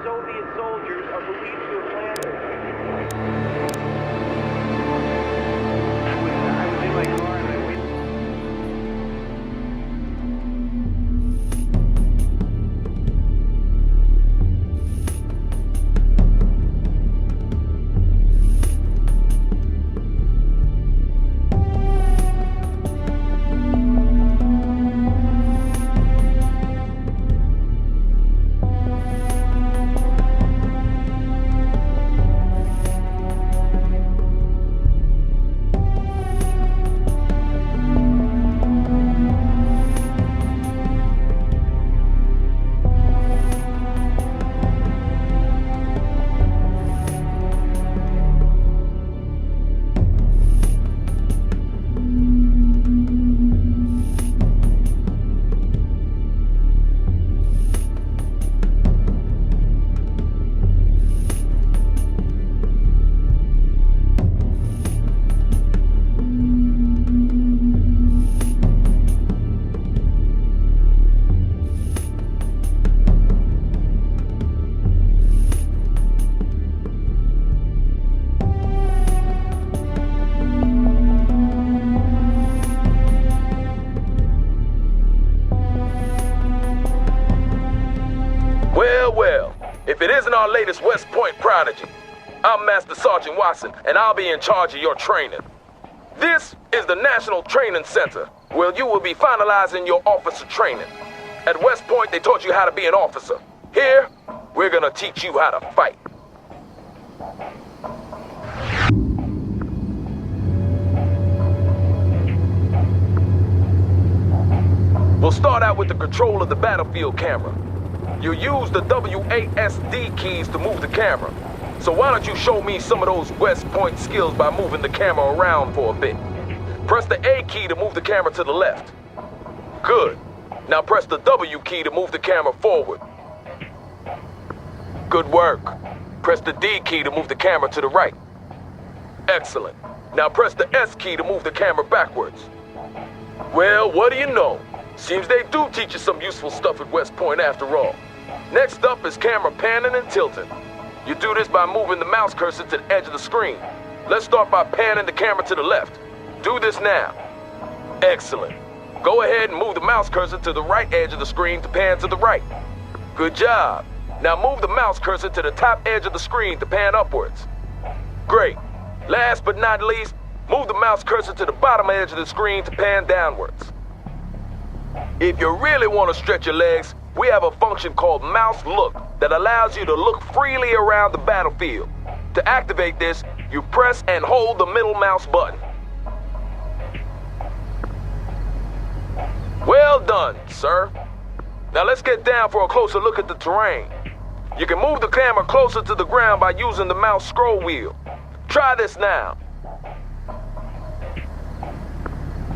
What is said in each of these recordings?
Soviet soldiers are believed to have landed. I was in my car and I went. Well, if it isn't our latest West Point prodigy, I'm Master Sergeant Watson, and I'll be in charge of your training. This is the National Training Center, where you will be finalizing your officer training. At West Point, they taught you how to be an officer. Here, we're gonna teach you how to fight. We'll start out with the control of the battlefield camera. You use the WASD keys to move the camera. So why don't you show me some of those West Point skills by moving the camera around for a bit. Press the A key to move the camera to the left. Good. Now press the W key to move the camera forward. Good work. Press the D key to move the camera to the right. Excellent. Now press the S key to move the camera backwards. Well, what do you know? Seems they do teach you some useful stuff at West Point after all. Next up is camera panning and tilting. You do this by moving the mouse cursor to the edge of the screen. Let's start by panning the camera to the left. Do this now. Excellent. Go ahead and move the mouse cursor to the right edge of the screen to pan to the right. Good job. Now move the mouse cursor to the top edge of the screen to pan upwards. Great. Last but not least, move the mouse cursor to the bottom edge of the screen to pan downwards. If you really want to stretch your legs, we have a function called Mouse Look that allows you to look freely around the battlefield. To activate this, you press and hold the middle mouse button. Well done, sir. Now let's get down for a closer look at the terrain. You can move the camera closer to the ground by using the mouse scroll wheel. Try this now.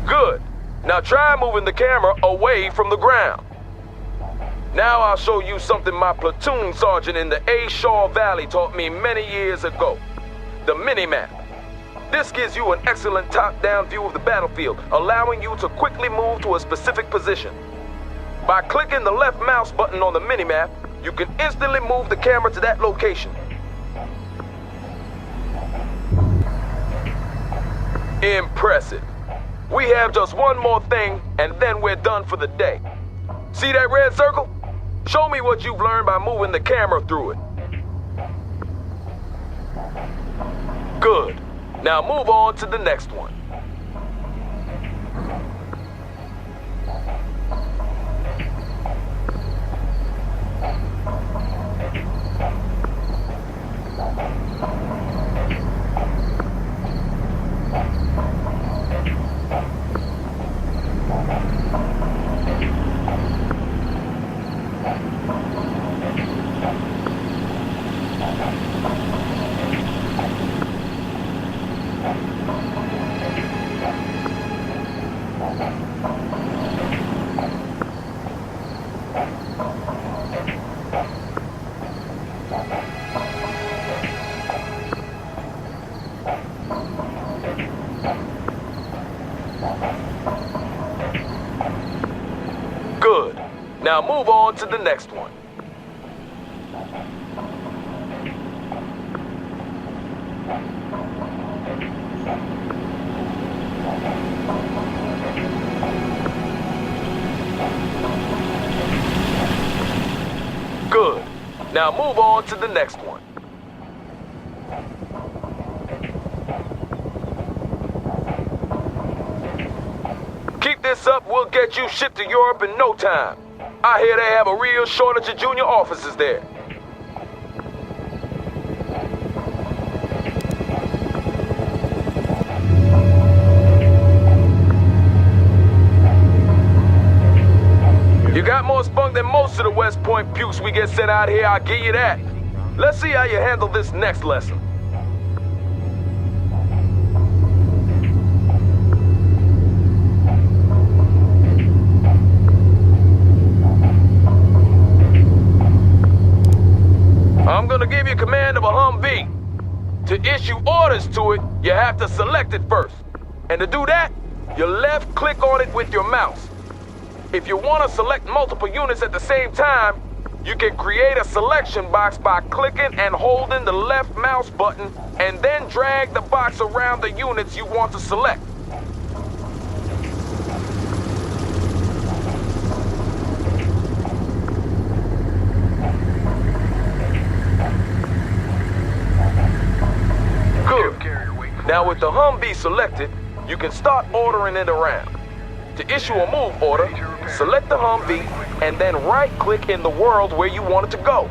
Good. Now try moving the camera away from the ground. Now I'll show you something my platoon sergeant in the A. Shaw Valley taught me many years ago. The mini-map. This gives you an excellent top-down view of the battlefield, allowing you to quickly move to a specific position. By clicking the left mouse button on the mini-map, you can instantly move the camera to that location. Impressive. We have just one more thing, and then we're done for the day. See that red circle? Show me what you've learned by moving the camera through it. Good. Now move on to the next one. Good. Now move on to the next one. Now move on to the next one. Keep this up, we'll get you shipped to Europe in no time. I hear they have a real shortage of junior officers there. You got more spunk than most of the West Point pukes we get sent out here, I'll give you that. Let's see how you handle this next lesson. I'm gonna give you command of a Humvee. To issue orders to it, you have to select it first. And to do that, you left click on it with your mouse. If you want to select multiple units at the same time, you can create a selection box by clicking and holding the left mouse button and then drag the box around the units you want to select. Good. Now with the Humvee selected, you can start ordering it around. To issue a move order, select the Humvee and then right-click in the world where you want it to go.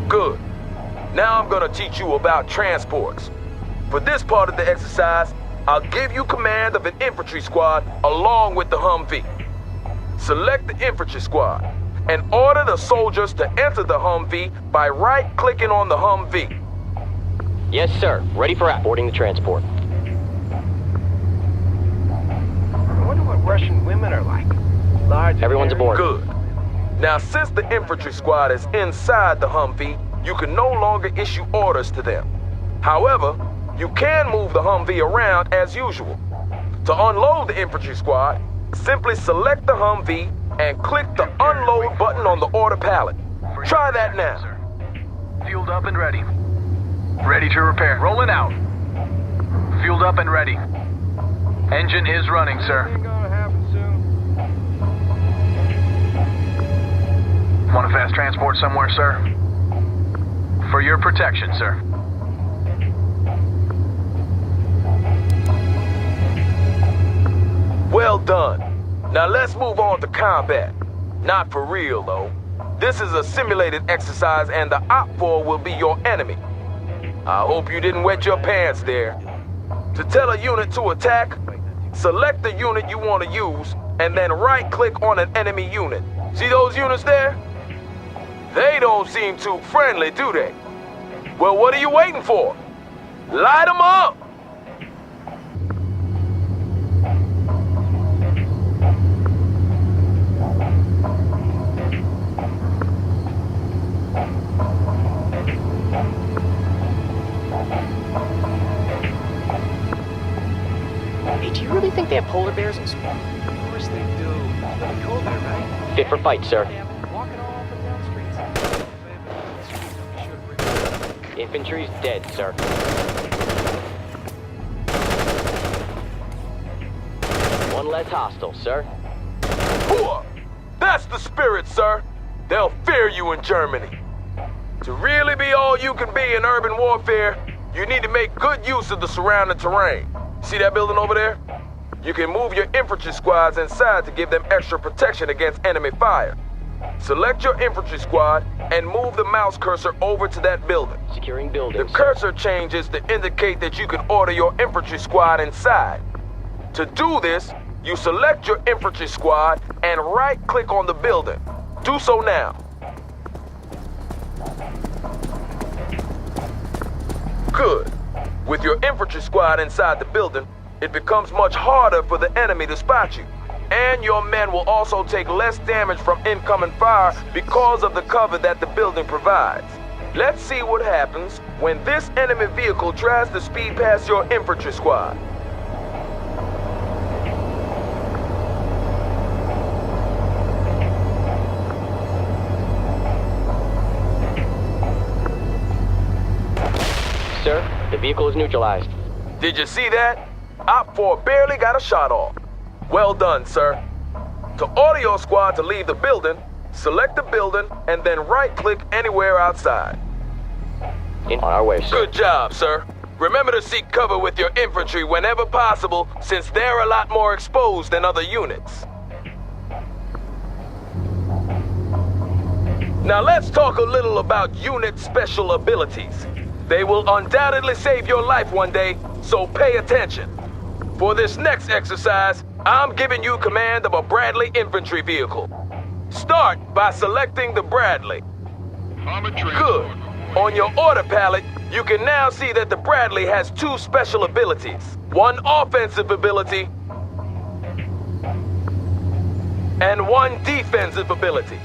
Good. Now I'm gonna teach you about transports. For this part of the exercise, I'll give you command of an infantry squad along with the Humvee. Select the infantry squad and order the soldiers to enter the Humvee by right-clicking on the Humvee. Yes, sir. Ready for boarding the transport. I wonder what Russian women are like. Large. Everyone's aboard. Good. Now, since the infantry squad is inside the Humvee, you can no longer issue orders to them. However, you can move the Humvee around as usual. To unload the infantry squad, simply select the Humvee and click the unload button on the order pallet. Try that now. Fueled up and ready. Ready to repair. Rolling out. Fueled up and ready. Engine is running, sir. Ain't gonna happen soon. Want a fast transport somewhere, sir? For your protection, sir. Well done. Now let's move on to combat. Not for real, though. This is a simulated exercise and the OPFOR will be your enemy. I hope you didn't wet your pants there. To tell a unit to attack, select the unit you want to use and then right-click on an enemy unit. See those units there? They don't seem too friendly, do they? Well, what are you waiting for? Light them up! Hey, do you really think they have polar bears in school? Of course they do. It's pretty cold there, right? Fit for fight, sir. Walking all up and down streets. Infantry's dead, sir. One less hostile, sir. Hooah! That's the spirit, sir. They'll fear you in Germany. To really be all you can be in urban warfare, you need to make good use of the surrounding terrain. See that building over there? You can move your infantry squads inside to give them extra protection against enemy fire. Select your infantry squad and move the mouse cursor over to that building. Securing The buildings. cursor changes to indicate that you can order your infantry squad inside. To do this, you select your infantry squad and right-click on the building. Do so now. Good. With your infantry squad inside the building, it becomes much harder for the enemy to spot you. And your men will also take less damage from incoming fire because of the cover that the building provides. Let's see what happens when this enemy vehicle tries to speed past your infantry squad. Sir, the vehicle is neutralized. Did you see that? OPFOR barely got a shot off. Well done, sir. To order your squad to leave the building, select the building, and then right-click anywhere outside. On our way, sir. Good job, sir. Remember to seek cover with your infantry whenever possible, since they're a lot more exposed than other units. Now let's talk a little about unit special abilities. They will undoubtedly save your life one day, so pay attention. For this next exercise, I'm giving you command of a Bradley infantry vehicle. Start by selecting the Bradley. Good. On your order palette, you can now see that the Bradley has two special abilities. One offensive ability and one defensive ability.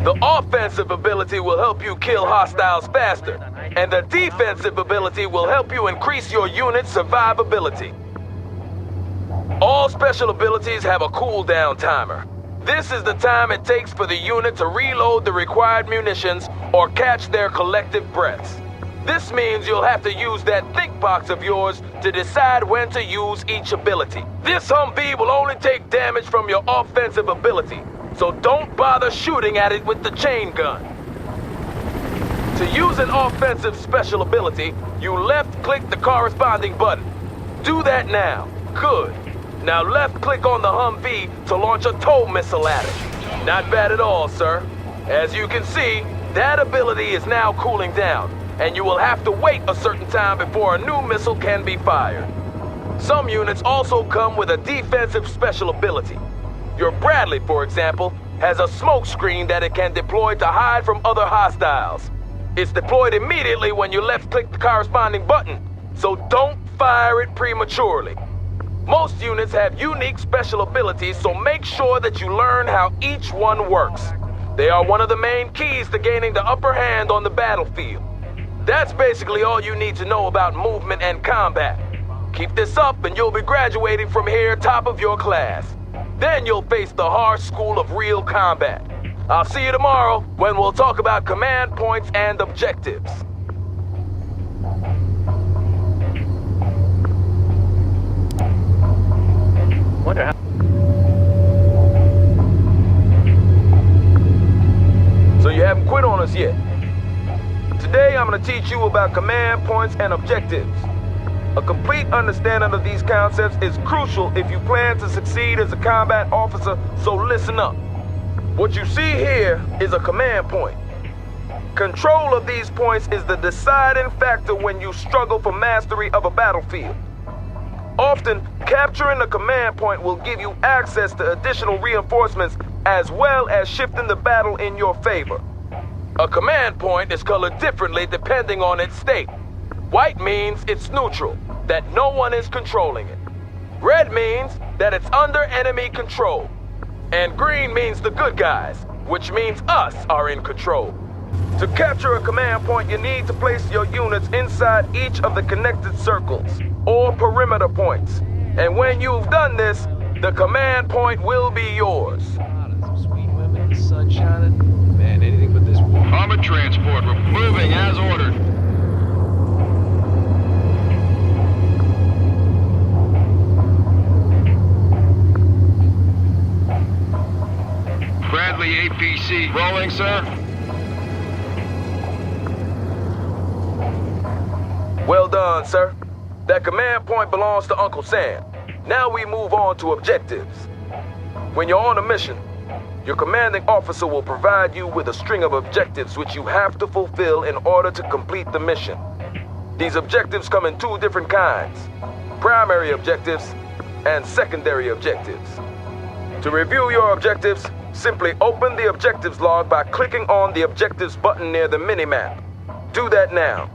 The offensive ability will help you kill hostiles faster, and the defensive ability will help you increase your unit's survivability. All special abilities have a cooldown timer. This is the time it takes for the unit to reload the required munitions or catch their collective breaths. This means you'll have to use that think box of yours to decide when to use each ability. This Humvee will only take damage from your offensive ability, so don't bother shooting at it with the chain gun. To use an offensive special ability, you left-click the corresponding button. Do that now. Good. Now left-click on the Humvee to launch a tow missile at it. Not bad at all, sir. As you can see, that ability is now cooling down, and you will have to wait a certain time before a new missile can be fired. Some units also come with a defensive special ability. Your Bradley, for example, has a smoke screen that it can deploy to hide from other hostiles. It's deployed immediately when you left-click the corresponding button, so don't fire it prematurely. Most units have unique special abilities, so make sure that you learn how each one works. They are one of the main keys to gaining the upper hand on the battlefield. That's basically all you need to know about movement and combat. Keep this up and you'll be graduating from here top of your class. Then you'll face the harsh school of real combat. I'll see you tomorrow when we'll talk about command points and objectives. Wonder how. So you haven't quit on us yet. Today I'm going to teach you about command points and objectives. A complete understanding of these concepts is crucial if you plan to succeed as a combat officer, so listen up. What you see here is a command point. Control of these points is the deciding factor when you struggle for mastery of a battlefield. Often, capturing a command point will give you access to additional reinforcements as well as shifting the battle in your favor. A command point is colored differently depending on its state. White means it's neutral, that no one is controlling it. Red means that it's under enemy control. And green means the good guys, which means us are in control. To capture a command point, you need to place your units inside each of the connected circles, or perimeter points. And when you've done this, the command point will be yours. Sweet women, the sun shining. Man, anything but this war. Armored transport, we're moving as ordered. Bradley APC, rolling, sir. Well done, sir. That command point belongs to Uncle Sam. Now we move on to objectives. When you're on a mission, your commanding officer will provide you with a string of objectives which you have to fulfill in order to complete the mission. These objectives come in two different kinds: primary objectives and secondary objectives. To review your objectives, simply open the objectives log by clicking on the objectives button near the minimap. Do that now.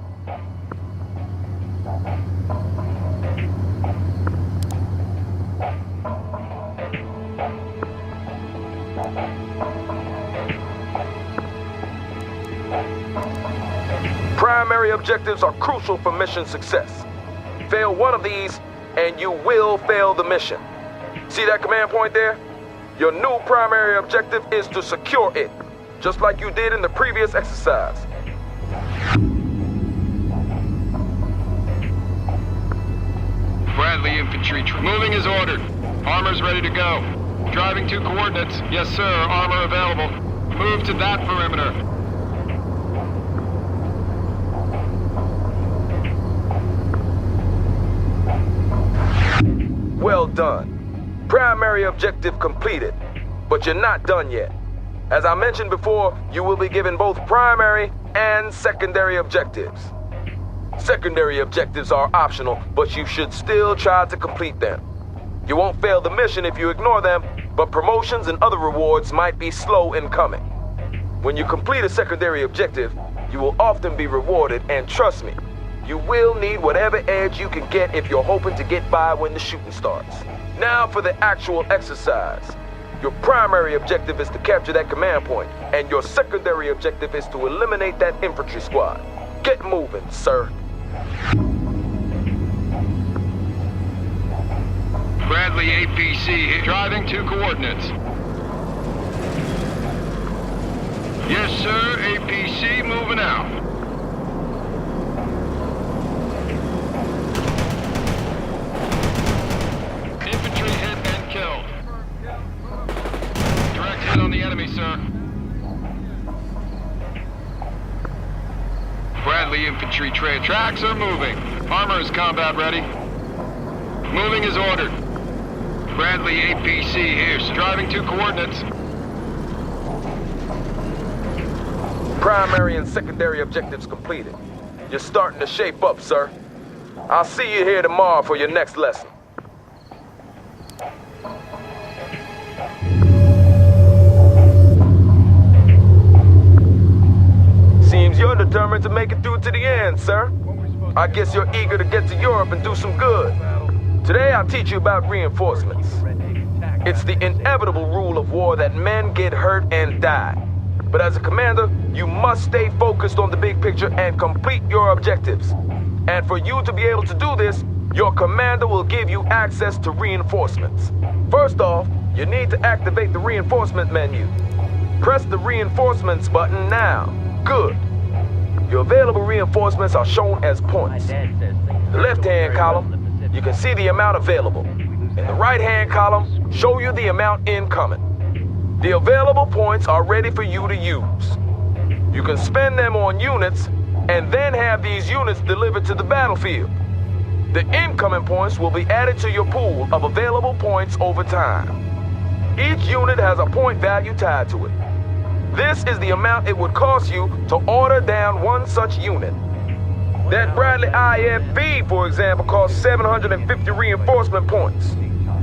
Primary objectives are crucial for mission success. Fail one of these, and you will fail the mission. See that command point there? Your new primary objective is to secure it, just like you did in the previous exercise. Bradley infantry, moving as ordered. Armor's ready to go. Driving to coordinates. Yes, sir. Armor available. Move to that perimeter. Well done. Primary objective completed, but you're not done yet. As I mentioned before, you will be given both primary and secondary objectives. Secondary objectives are optional, but you should still try to complete them. You won't fail the mission if you ignore them, but promotions and other rewards might be slow in coming. When you complete a secondary objective, you will often be rewarded, and trust me, you will need whatever edge you can get if you're hoping to get by when the shooting starts. Now for the actual exercise. Your primary objective is to capture that command point, and your secondary objective is to eliminate that infantry squad. Get moving, sir. Bradley APC driving to coordinates. Yes, sir. APC moving out. Infantry hit and killed. Direct hit on the enemy, sir. Bradley infantry tracks are moving. Armor is combat ready. Moving is ordered. Bradley APC here, driving to coordinates. Primary and secondary objectives completed. You're starting to shape up, sir. I'll see you here tomorrow for your next lesson. Seems you're determined to make it through to the end, sir. I guess you're eager to get to Europe and do some good. Today I'll teach you about reinforcements. It's the inevitable rule of war that men get hurt and die. But as a commander, you must stay focused on the big picture and complete your objectives. And for you to be able to do this, your commander will give you access to reinforcements. First off, you need to activate the reinforcement menu. Press the reinforcements button now. Good. Your available reinforcements are shown as points. In the left-hand column, you can see the amount available. In the right-hand column, show you the amount incoming. The available points are ready for you to use. You can spend them on units and then have these units delivered to the battlefield. The incoming points will be added to your pool of available points over time. Each unit has a point value tied to it. This is the amount it would cost you to order down one such unit. That Bradley IFV, for example, costs 750 reinforcement points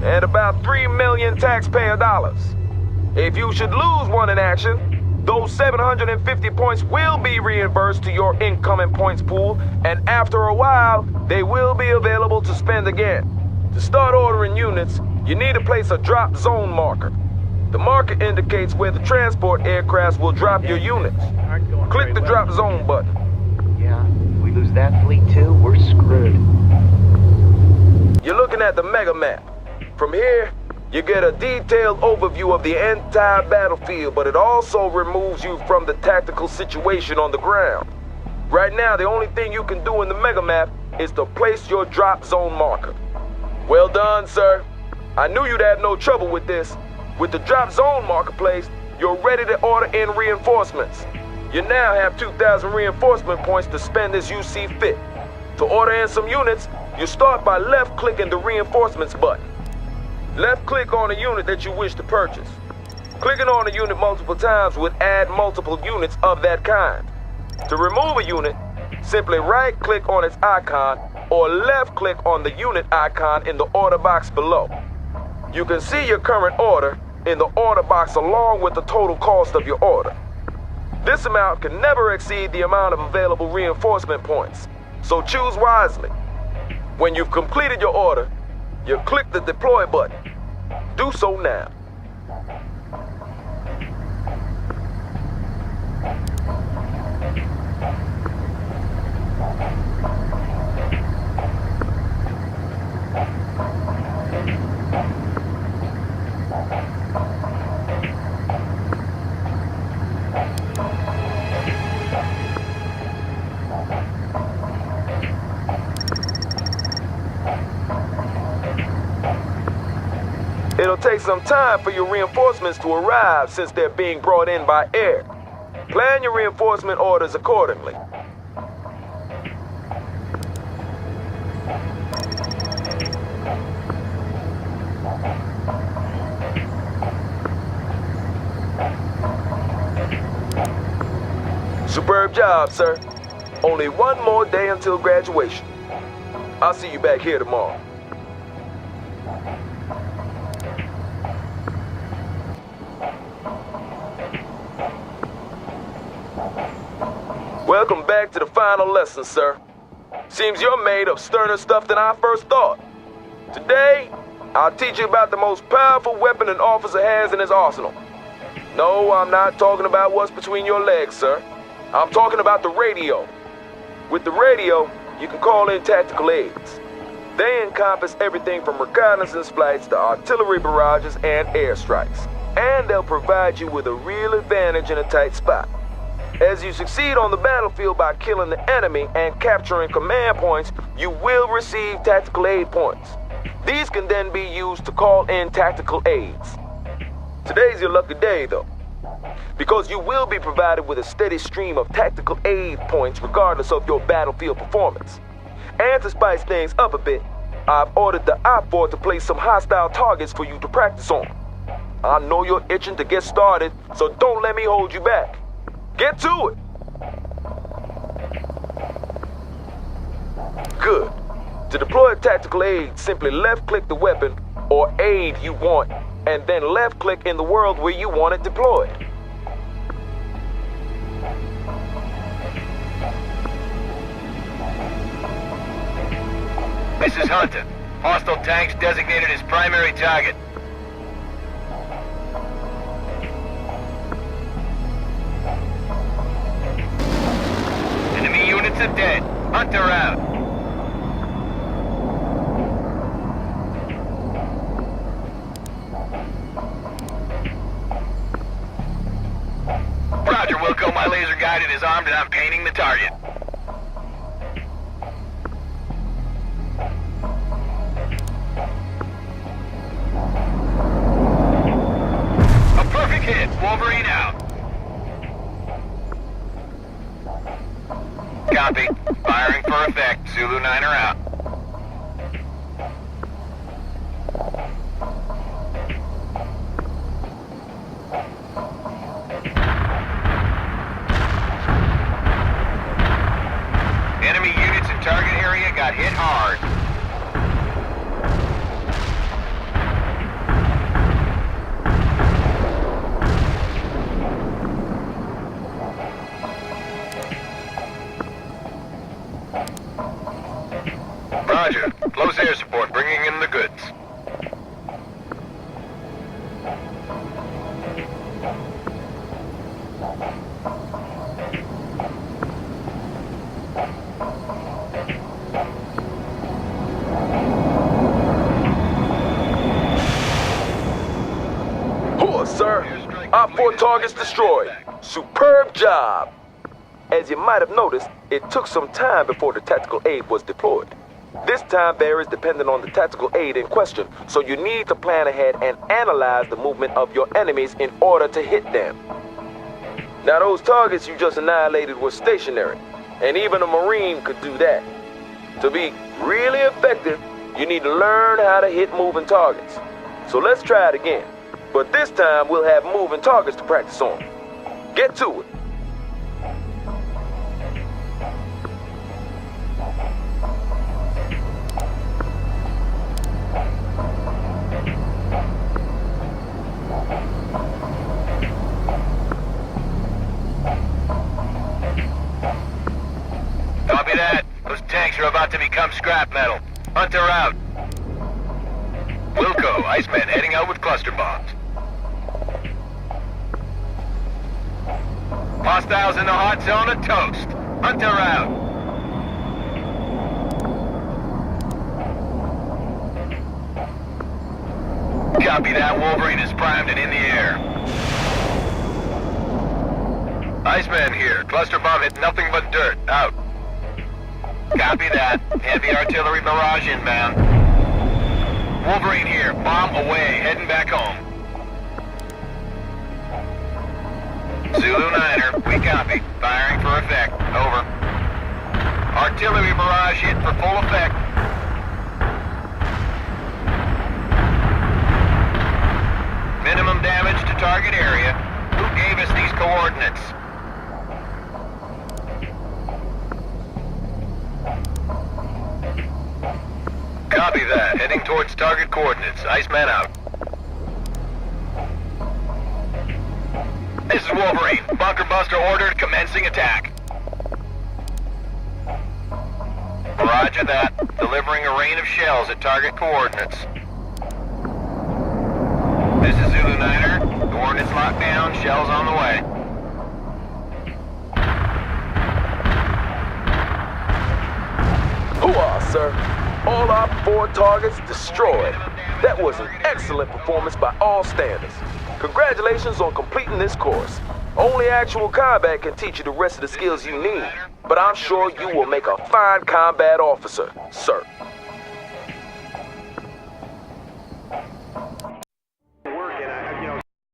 and about 3 million taxpayer dollars. If you should lose one in action, those 750 points will be reimbursed to your incoming points pool, and after a while, they will be available to spend again. To start ordering units, you need to place a drop zone marker. The marker indicates where the transport aircrafts will drop your units. Click the drop zone button. Yeah, if we lose that fleet too, we're screwed. You're looking at the mega map. From here, you get a detailed overview of the entire battlefield, but it also removes you from the tactical situation on the ground. Right now, the only thing you can do in the mega map is to place your drop zone marker. Well done, sir. I knew you'd have no trouble with this. With the drop zone marker placed, you're ready to order in reinforcements. You now have 2,000 reinforcement points to spend as you see fit. To order in some units, you start by left-clicking the reinforcements button. Left-click on a unit that you wish to purchase. Clicking on a unit multiple times would add multiple units of that kind. To remove a unit, simply right-click on its icon or left-click on the unit icon in the order box below. You can see your current order in the order box along with the total cost of your order. This amount can never exceed the amount of available reinforcement points, so choose wisely. When you've completed your order, you click the deploy button. Do so now. It'll take some time for your reinforcements to arrive since they're being brought in by air. Plan your reinforcement orders accordingly. Superb job, sir. Only one more day until graduation. I'll see you back here tomorrow. Welcome back to the final lesson, sir. Seems you're made of sterner stuff than I first thought. Today, I'll teach you about the most powerful weapon an officer has in his arsenal. No, I'm not talking about what's between your legs, sir. I'm talking about the radio. With the radio, you can call in tactical aids. They encompass everything from reconnaissance flights to artillery barrages and airstrikes. And they'll provide you with a real advantage in a tight spot. As you succeed on the battlefield by killing the enemy and capturing command points, you will receive tactical aid points. These can then be used to call in tactical aids. Today's your lucky day, though, because you will be provided with a steady stream of tactical aid points regardless of your battlefield performance. And to spice things up a bit, I've ordered the OPFOR to place some hostile targets for you to practice on. I know you're itching to get started, so don't let me hold you back. Get to it! Good. To deploy a tactical aid, simply left-click the weapon or aid you want, and then left-click in the world where you want it deployed. This is Hunter. Hostile tanks designated as primary target. Enemy units are dead. Hunter out. Roger, Wilco. My laser guided is armed and I'm painting the target. A perfect hit. Wolverine out. Copy. Firing for effect. Zulu 9 are out. Enemy units in target area got hit hard. Roger. Close air support, bringing in the goods. Sir, OPFOR targets destroyed. Superb job. As you might have noticed, it took some time before the tactical aid was deployed. This time varies depending on the tactical aid in question, so you need to plan ahead and analyze the movement of your enemies in order to hit them. Now those targets you just annihilated were stationary, and even a Marine could do that. To be really effective, you need to learn how to hit moving targets. So let's try it again. But this time, we'll have moving targets to practice on. Get to it. Copy that. Those tanks are about to become scrap metal. Hunter out. Wilco, Iceman heading out with cluster bombs. Hostiles in the hot zone are toast. Hunter out. Copy that. Wolverine is primed and in the air. Iceman here. Cluster bomb hit nothing but dirt. Out. Copy that. Heavy artillery barrage inbound. Wolverine here. Bomb away. Heading heading back home. Zulu Niner, we copy. Firing for effect. Over. Artillery barrage hit for full effect. Minimum damage to target area. Who gave us these coordinates? Copy that. Heading towards target coordinates. Iceman out. This is Wolverine. Bunker Buster ordered, commencing attack. Roger that. Delivering a rain of shells at target coordinates. This is Zulu Niner. Coordinates locked down, shells on the way. Hoo-ah, sir. All our 4 targets destroyed. That was an excellent performance by all standards. Congratulations on completing this course. Only actual combat can teach you the rest of the skills you need, but I'm sure you will make a fine combat officer, sir.